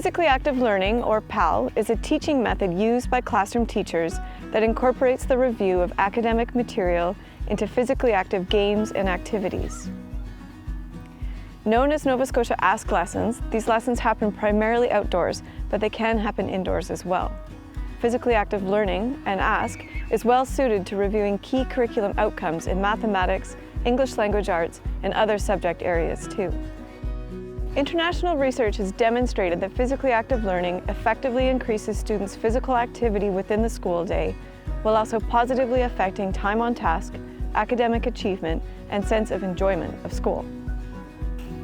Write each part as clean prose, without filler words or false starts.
Physically active learning, or PAL, is a teaching method used by classroom teachers that incorporates the review of academic material into physically active games and activities. Known as Nova Scotia Ask lessons, these lessons happen primarily outdoors, but they can happen indoors as well. Physically active learning, and Ask, is well suited to reviewing key curriculum outcomes in mathematics, English language arts, and other subject areas too. International research has demonstrated that physically active learning effectively increases students' physical activity within the school day, while also positively affecting time on task, academic achievement, and sense of enjoyment of school.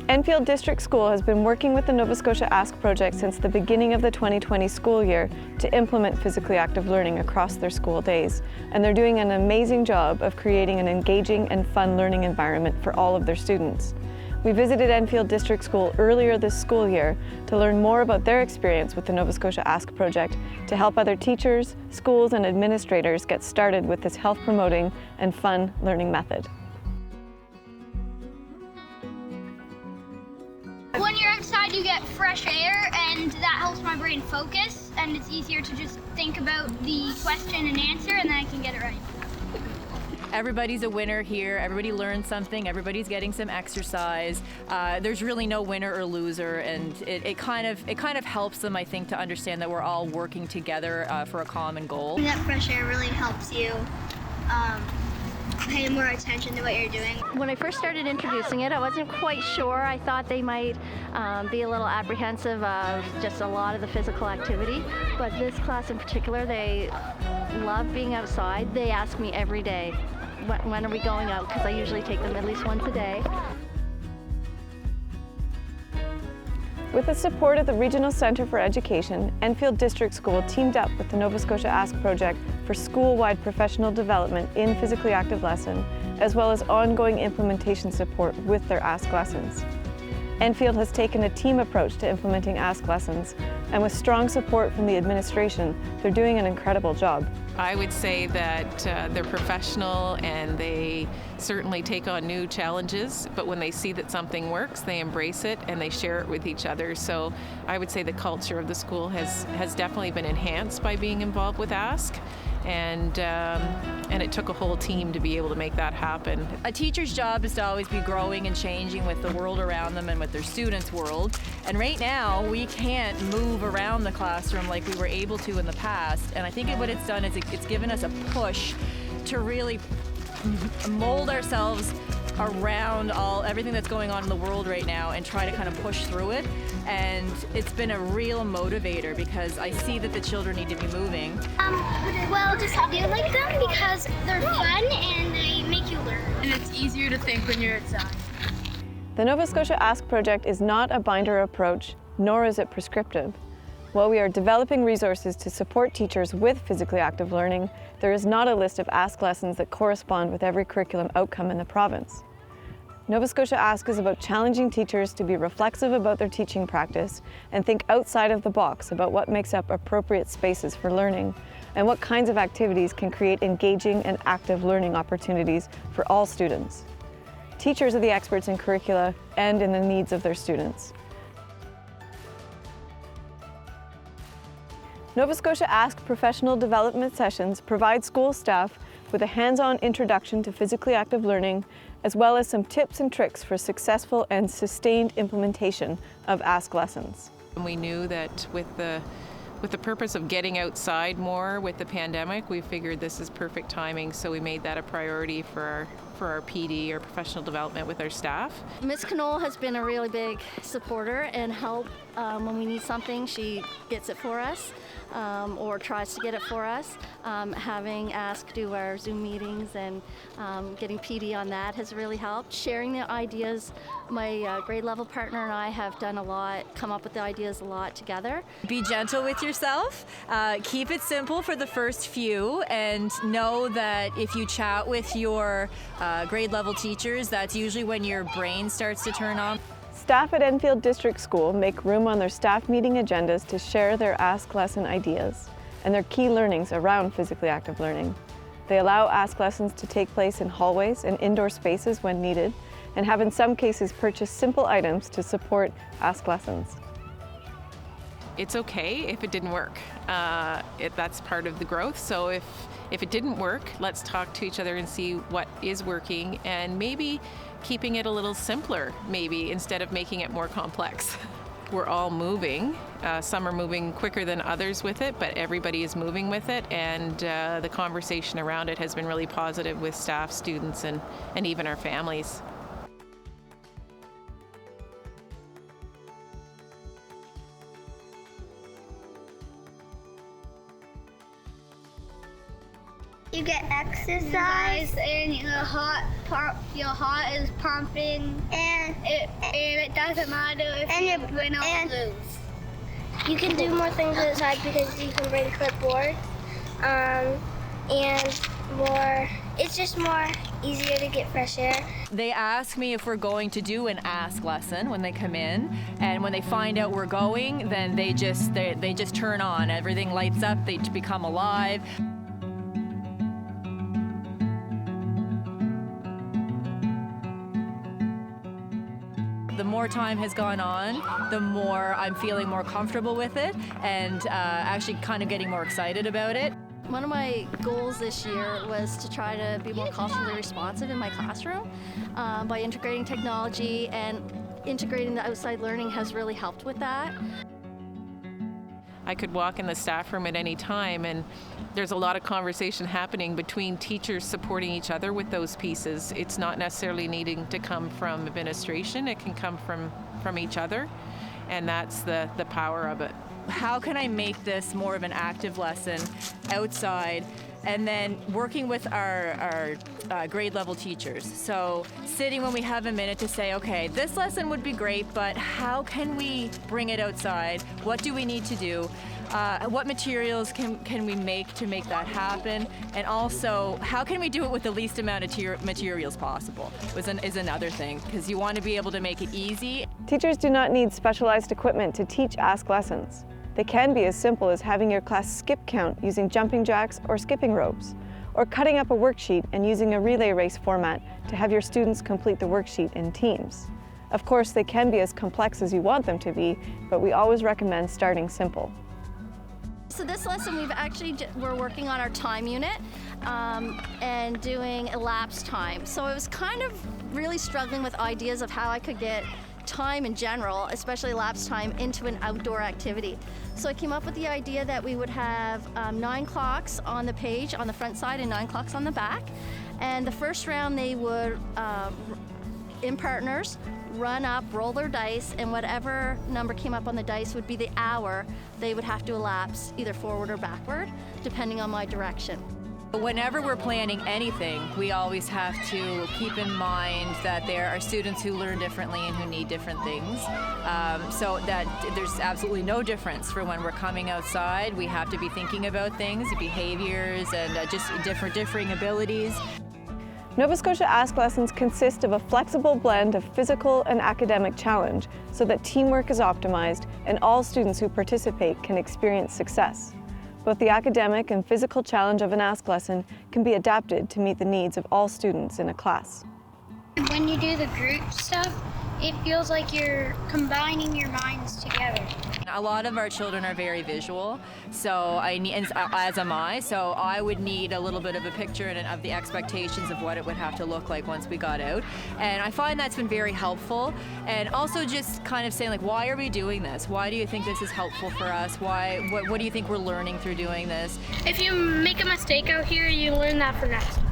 Enfield District School has been working with the Nova Scotia Ask project since the beginning of the 2020 school year to implement physically active learning across their school days, and they're doing an amazing job of creating an engaging and fun learning environment for all of their students. We visited Enfield District School earlier this school year to learn more about their experience with the Nova Scotia Ask project to help other teachers, schools, and administrators get started with this health-promoting and fun learning method. When you're outside, you get fresh air, and that helps my brain focus, and it's easier to just think about the question and answer, and then I can get it right. Everybody's a winner here. Everybody learns something. Everybody's getting some exercise. There's really no winner or loser, and it kind of helps them, I think, to understand that we're all working together for a common goal. That fresh air really helps you pay more attention to what you're doing. When I first started introducing it, I wasn't quite sure. I thought they might be a little apprehensive of just a lot of the physical activity, but this class in particular, they love being outside. They ask me every day, when are we going out? Because I usually take them at least once a day. With the support of the Regional Centre for Education, Enfield District School teamed up with the Nova Scotia Ask project for school-wide professional development in physically active lesson, as well as ongoing implementation support with their Ask lessons. Enfield has taken a team approach to implementing Ask lessons, and with strong support from the administration, they're doing an incredible job. I would say that they're professional and they certainly take on new challenges, but when they see that something works, they embrace it and they share it with each other. So I would say the culture of the school has definitely been enhanced by being involved with Ask. And it took a whole team to be able to make that happen. A teacher's job is to always be growing and changing with the world around them and with their students' world. And right now, we can't move around the classroom like we were able to in the past. And I think what it's done is it's given us a push to really mold ourselves around everything that's going on in the world right now and try to kind of push through it. And it's been a real motivator because I see that the children need to be moving. Well, just I do like them because they're fun and they make you learn. And it's easier to think when you're outside. The Nova Scotia Ask project is not a binder approach, nor is it prescriptive. While we are developing resources to support teachers with physically active learning, there is not a list of Ask lessons that correspond with every curriculum outcome in the province. Nova Scotia Ask is about challenging teachers to be reflexive about their teaching practice and think outside of the box about what makes up appropriate spaces for learning and what kinds of activities can create engaging and active learning opportunities for all students. Teachers are the experts in curricula and in the needs of their students. Nova Scotia Ask professional development sessions provide school staff with a hands-on introduction to physically active learning, as well as some tips and tricks for successful and sustained implementation of Ask lessons. We knew that with the purpose of getting outside more with the pandemic, we figured this is perfect timing, so we made that a priority for our PD, or professional development, with our staff. Ms. Knoll has been a really big supporter and help when we need something. She gets it for us or tries to get it for us. Having Ask do our Zoom meetings and getting PD on that has really helped. Sharing the ideas, my grade level partner and I have done a lot, come up with the ideas a lot together. Be gentle with yourself, keep it simple for the first few, and know that if you chat with your grade level teachers, that's usually when your brain starts to turn on. Staff at Enfield District School make room on their staff meeting agendas to share their Ask lesson ideas and their key learnings around physically active learning. They allow Ask lessons to take place in hallways and indoor spaces when needed, and have in some cases purchased simple items to support Ask lessons. it's okay if it didn't work. That's part of the growth. So if it didn't work, let's talk to each other and see what is working, and maybe keeping it a little simpler, maybe, instead of making it more complex. We're all moving. Some are moving quicker than others with it, but everybody is moving with it, and the conversation around it has been really positive with staff, students, and even our families. You get exercise, and your heart is pumping, and it doesn't matter if you win or lose. you can do more things outside because you can bring clipboard, and it's just more easier to get fresh air. They ask me if we're going to do an ask lesson when they come in, and when they find out we're going, then they just turn on. Everything lights up, they become alive. The more time has gone on, the more I'm feeling more comfortable with it, and actually kind of getting more excited about it. One of my goals this year was to try to be more culturally responsive in my classroom by integrating technology, and integrating the outside learning has really helped with that. I could walk in the staff room at any time, and there's a lot of conversation happening between teachers supporting each other with those pieces. It's not necessarily needing to come from administration, it can come from each other, and that's the power of it. How can I make this more of an active lesson outside, and then working with our grade level teachers? So sitting when we have a minute to say, okay, this lesson would be great, but how can we bring it outside? What do we need to do? What materials can we make to make that happen? And also, how can we do it with the least amount of materials possible is another thing, because you want to be able to make it easy. Teachers do not need specialized equipment to teach Ask lessons. They can be as simple as having your class skip count using jumping jacks or skipping ropes, or cutting up a worksheet and using a relay race format to have your students complete the worksheet in teams. Of course, they can be as complex as you want them to be, but we always recommend starting simple. So this lesson we're working on our time unit and doing elapsed time. So I was kind of really struggling with ideas of how I could get time in general, especially elapsed time, into an outdoor activity. So I came up with the idea that we would have 9 clocks on the page on the front side and 9 clocks on the back. And the first round they would, in partners, run up, roll their dice, and whatever number came up on the dice would be the hour they would have to elapse, either forward or backward, depending on my direction. Whenever we're planning anything, we always have to keep in mind that there are students who learn differently and who need different things. So that there's absolutely no difference for when we're coming outside. We have to be thinking about things, behaviors, and just differing abilities. Nova Scotia Ask lessons consist of a flexible blend of physical and academic challenge so that teamwork is optimized and all students who participate can experience success. Both the academic and physical challenge of an Ask lesson can be adapted to meet the needs of all students in a class. When you do the group stuff, it feels like you're combining your minds together. A lot of our children are very visual, so as am I, so I would need a little bit of a picture of the expectations of what it would have to look like once we got out. And I find that's been very helpful. And also just kind of saying, like, why are we doing this? Why do you think this is helpful for us? What do you think we're learning through doing this? If you make a mistake out here, you learn that for next time.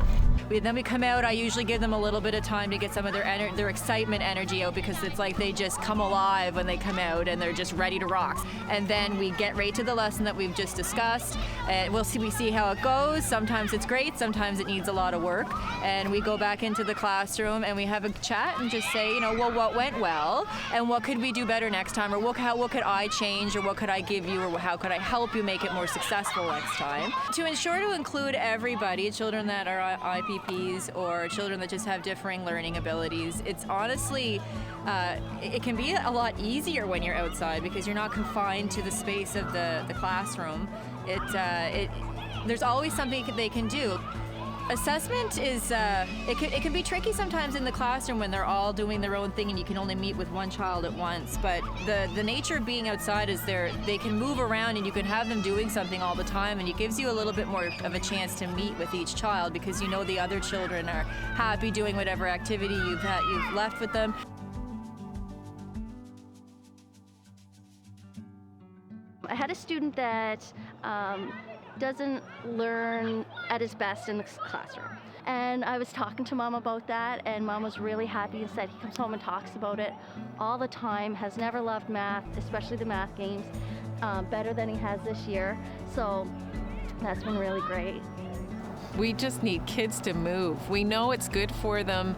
Then we come out, I usually give them a little bit of time to get some of their excitement energy out, because it's like they just come alive when they come out and they're just ready to rock. And then we get right to the lesson that we've just discussed, and we see how it goes. Sometimes it's great, sometimes it needs a lot of work. And we go back into the classroom and we have a chat and just say, well, what went well and what could we do better next time, or what could I change, or what could I give you, or how could I help you make it more successful next time. To ensure to include everybody, children that are IPPs or children that just have differing learning abilities, it's honestly, it can be a lot easier when you're outside because you're not confined to the space of the classroom. There's always something they can do. Assessment is, it can be tricky sometimes in the classroom when they're all doing their own thing and you can only meet with one child at once. But the nature of being outside is they can move around and you can have them doing something all the time, and it gives you a little bit more of a chance to meet with each child because you know the other children are happy doing whatever activity you've left with them. I had a student that doesn't learn at his best in the classroom. And I was talking to Mom about that, and Mom was really happy and said he comes home and talks about it all the time, has never loved math, especially the math games, better than he has this year. So that's been really great. We just need kids to move. We know it's good for them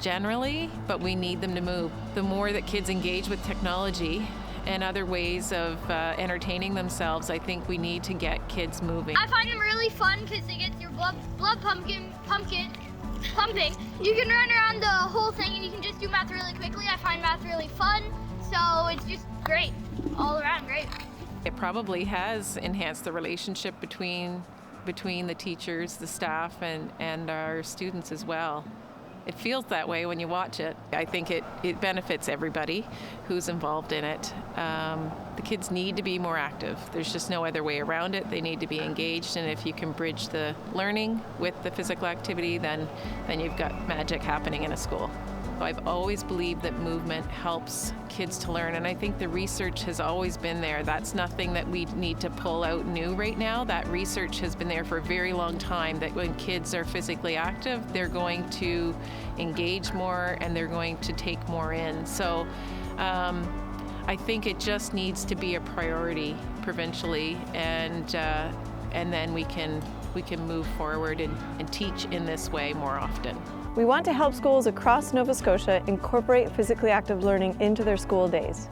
generally, but we need them to move. The more that kids engage with technology and other ways of entertaining themselves, I think we need to get kids moving. I find them really fun because they get your blood pumping. You can run around the whole thing and you can just do math really quickly. I find math really fun, so it's just great. All around great. It probably has enhanced the relationship between the teachers, the staff, and our students as well. It feels that way when you watch it. I think it benefits everybody who's involved in it. The kids need to be more active. There's just no other way around it. They need to be engaged, and if you can bridge the learning with the physical activity, then you've got magic happening in a school. I've always believed that movement helps kids to learn, and I think the research has always been there. That's nothing that we need to pull out new right now. That research has been there for a very long time, that when kids are physically active, they're going to engage more and they're going to take more in. So I think it just needs to be a priority provincially, and then we can move forward and teach in this way more often. We want to help schools across Nova Scotia incorporate physically active learning into their school days.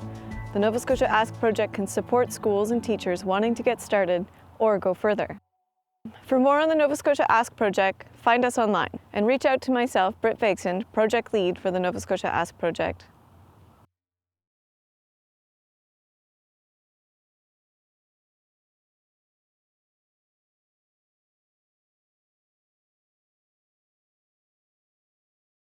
The Nova Scotia Ask project can support schools and teachers wanting to get started or go further. For more on the Nova Scotia Ask project, find us online and reach out to myself, Britt Fakeson, project lead for the Nova Scotia Ask project.